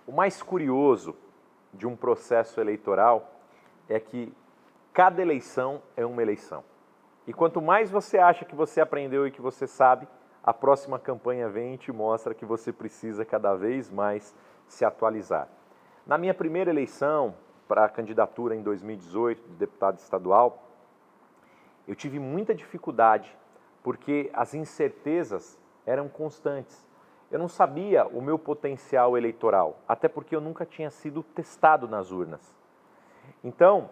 O mais curioso de um processo eleitoral é que cada eleição é uma eleição. E quanto mais você acha que você aprendeu e que você sabe, a próxima campanha vem e te mostra que você precisa cada vez mais se atualizar. Na minha primeira eleição para a candidatura em 2018 de deputado estadual, eu tive muita dificuldade porque as incertezas eram constantes. Eu não sabia o meu potencial eleitoral, até porque eu nunca tinha sido testado nas urnas. Então,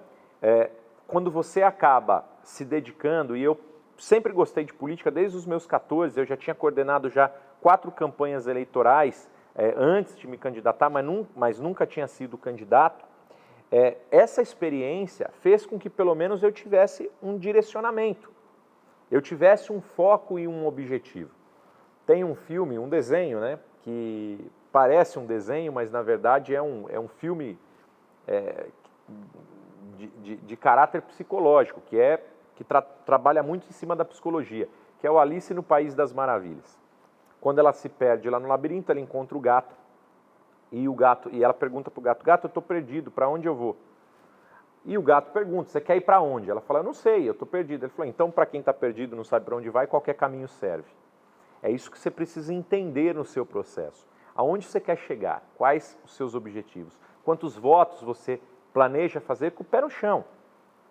quando você acaba se dedicando, e eu sempre gostei de política, desde os meus 14, eu já tinha coordenado já 4 campanhas eleitorais antes de me candidatar, mas nunca tinha sido candidato. Essa experiência fez com que pelo menos eu tivesse um direcionamento, eu tivesse um foco e um objetivo. Tem um filme, um desenho, né, que parece um desenho, mas na verdade é um filme de caráter psicológico, que trabalha muito em cima da psicologia, que é o Alice no País das Maravilhas. Quando ela se perde lá no labirinto, ela encontra o gato, e ela pergunta para o gato: gato, eu estou perdido, para onde eu vou? E o gato pergunta: você quer ir para onde? Ela fala: eu não sei, eu estou perdido. Ele falou: então, para quem está perdido, não sabe para onde vai, qualquer caminho serve. É isso que você precisa entender no seu processo. Aonde você quer chegar? Quais os seus objetivos? Quantos votos você planeja fazer com o pé no chão?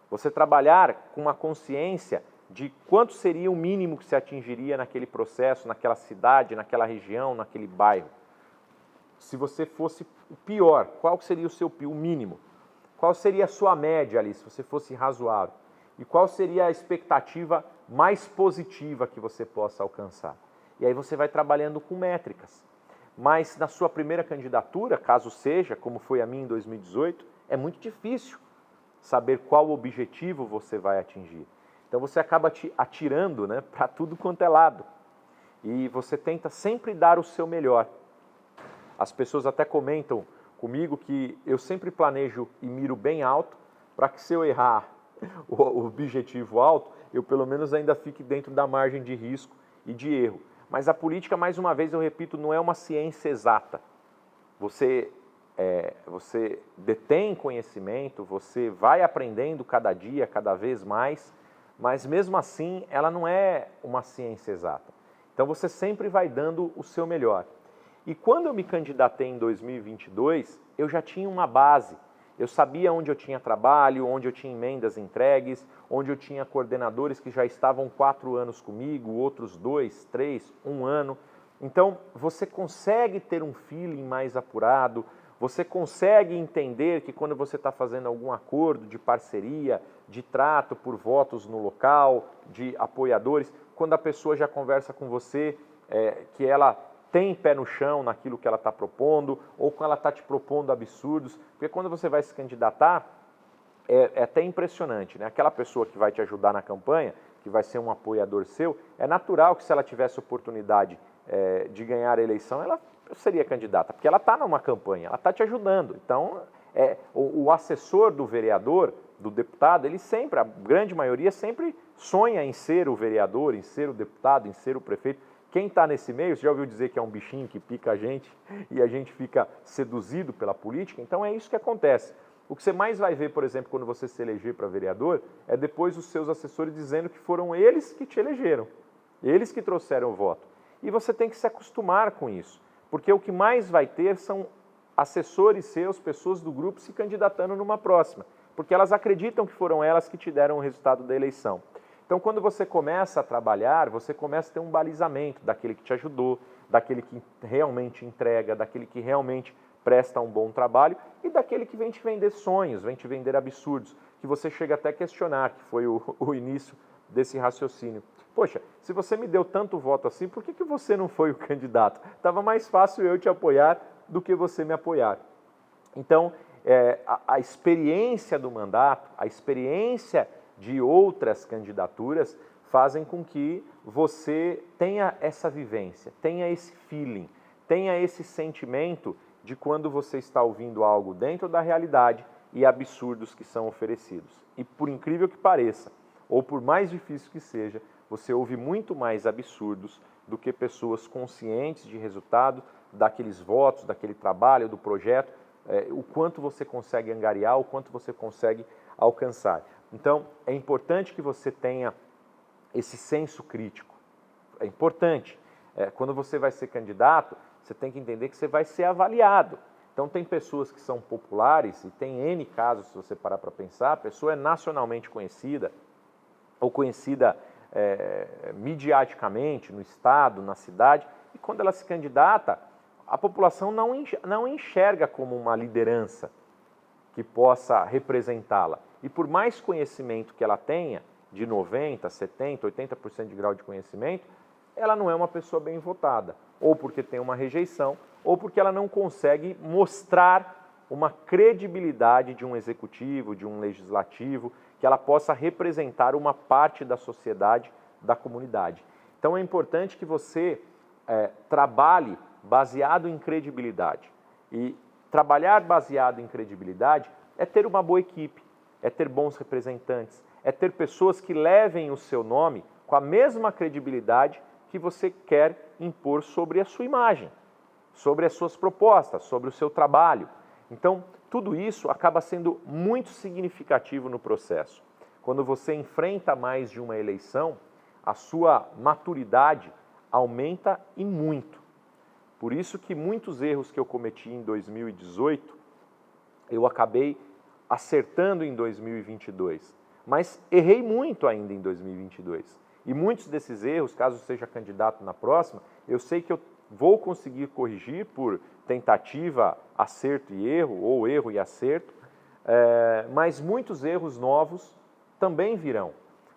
Você trabalhar com uma consciência de quanto seria o mínimo que se atingiria naquele processo, naquela cidade, naquela região, naquele bairro. Se você fosse o pior, qual seria o seu mínimo? Qual seria a sua média ali, se você fosse razoável? E qual seria a expectativa mais positiva que você possa alcançar? E aí você vai trabalhando com métricas. Mas na sua primeira candidatura, caso seja, como foi a minha em 2018, é muito difícil saber qual objetivo você vai atingir. Então você acaba atirando, né, para tudo quanto é lado. E você tenta sempre dar o seu melhor. As pessoas até comentam comigo que eu sempre planejo e miro bem alto, para que se eu errar o objetivo alto, eu pelo menos ainda fique dentro da margem de risco e de erro. Mas a política, mais uma vez eu repito, não é uma ciência exata. Você detém conhecimento, você vai aprendendo cada dia, cada vez mais, mas mesmo assim ela não é uma ciência exata. Então você sempre vai dando o seu melhor. E quando eu me candidatei em 2022, eu já tinha uma base. Eu sabia onde eu tinha trabalho, onde eu tinha emendas entregues, onde eu tinha coordenadores que já estavam 4 anos comigo, outros 2, 3, 1 ano. Então, você consegue ter um feeling mais apurado, você consegue entender que quando você está fazendo algum acordo de parceria, de trato por votos no local, de apoiadores, quando a pessoa já conversa com você, que ela tem pé no chão naquilo que ela está propondo, ou quando ela está te propondo absurdos, porque quando você vai se candidatar, é até impressionante, né? Aquela pessoa que vai te ajudar na campanha, que vai ser um apoiador seu, é natural que se ela tivesse oportunidade de ganhar a eleição, ela seria candidata, porque ela está numa campanha, ela está te ajudando. Então, o assessor do vereador, do deputado, ele sempre, a grande maioria, sempre sonha em ser o vereador, em ser o deputado, em ser o prefeito. Quem está nesse meio, você já ouviu dizer que é um bichinho que pica a gente e a gente fica seduzido pela política? Então é isso que acontece. O que você mais vai ver, por exemplo, quando você se eleger para vereador, é depois os seus assessores dizendo que foram eles que te elegeram, eles que trouxeram o voto. E você tem que se acostumar com isso, porque o que mais vai ter são assessores seus, pessoas do grupo se candidatando numa próxima, porque elas acreditam que foram elas que te deram o resultado da eleição. Então, quando você começa a trabalhar, você começa a ter um balizamento daquele que te ajudou, daquele que realmente entrega, daquele que realmente presta um bom trabalho e daquele que vem te vender sonhos, vem te vender absurdos, que você chega até a questionar, que foi o início desse raciocínio. Poxa, se você me deu tanto voto assim, por que você não foi o candidato? Estava mais fácil eu te apoiar do que você me apoiar. Então, a experiência do mandato, a experiência de outras candidaturas fazem com que você tenha essa vivência, tenha esse feeling, tenha esse sentimento de quando você está ouvindo algo dentro da realidade e absurdos que são oferecidos. E por incrível que pareça, ou por mais difícil que seja, você ouve muito mais absurdos do que pessoas conscientes de resultado daqueles votos, daquele trabalho, do projeto, o quanto você consegue angariar, o quanto você consegue alcançar. Então, é importante que você tenha esse senso crítico. É importante. Quando você vai ser candidato, você tem que entender que você vai ser avaliado. Então, tem pessoas que são populares, e tem N casos, se você parar para pensar, a pessoa é nacionalmente conhecida, ou conhecida midiaticamente, no estado, na cidade, e quando ela se candidata, a população não enxerga como uma liderança que possa representá-la. E por mais conhecimento que ela tenha, de 90%, 70%, 80% de grau de conhecimento, ela não é uma pessoa bem votada, ou porque tem uma rejeição, ou porque ela não consegue mostrar uma credibilidade de um executivo, de um legislativo, que ela possa representar uma parte da sociedade, da comunidade. Então é importante que você trabalhe baseado em credibilidade. E trabalhar baseado em credibilidade é ter uma boa equipe, é ter bons representantes, é ter pessoas que levem o seu nome com a mesma credibilidade que você quer impor sobre a sua imagem, sobre as suas propostas, sobre o seu trabalho. Então, tudo isso acaba sendo muito significativo no processo. Quando você enfrenta mais de uma eleição, a sua maturidade aumenta e muito. Por isso que muitos erros que eu cometi em 2018, eu acabei acertando em 2022, mas errei muito ainda em 2022. E muitos desses erros, caso seja candidato na próxima, eu sei que eu vou conseguir corrigir por tentativa, acerto e erro, ou erro e acerto, mas muitos erros novos também virão,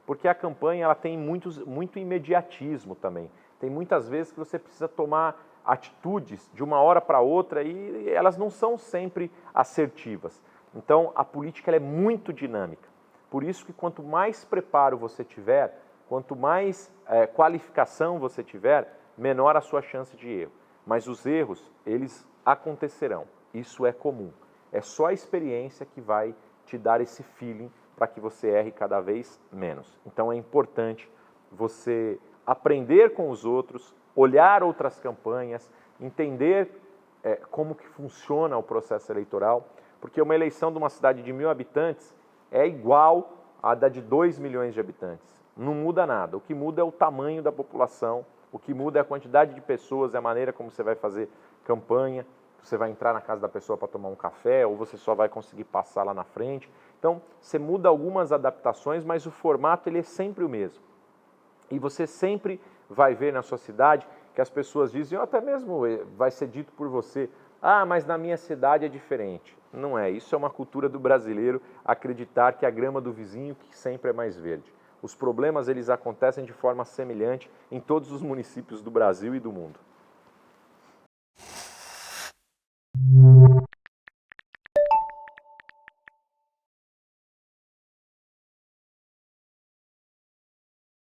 porque a campanha ela tem muito imediatismo também. Tem muitas vezes que você precisa tomar atitudes de uma hora para outra e elas não são sempre assertivas. Então, a política ela é muito dinâmica. Por isso que quanto mais preparo você tiver, quanto mais qualificação você tiver, menor a sua chance de erro. Mas os erros, eles acontecerão. Isso é comum. É só a experiência que vai te dar esse feeling para que você erre cada vez menos. Então é importante você aprender com os outros, olhar outras campanhas, entender como que funciona o processo eleitoral, porque uma eleição de uma cidade de 1.000 habitantes é igual à da de 2 milhões de habitantes. Não muda nada. O que muda é o tamanho da população, o que muda é a quantidade de pessoas, é a maneira como você vai fazer campanha, você vai entrar na casa da pessoa para tomar um café, ou você só vai conseguir passar lá na frente. Então, você muda algumas adaptações, mas o formato ele é sempre o mesmo. E você sempre vai ver na sua cidade que as pessoas dizem, ou até mesmo vai ser dito por você, mas na minha cidade é diferente. Não é, isso é uma cultura do brasileiro, acreditar que a grama do vizinho que sempre é mais verde. Os problemas eles acontecem de forma semelhante em todos os municípios do Brasil e do mundo.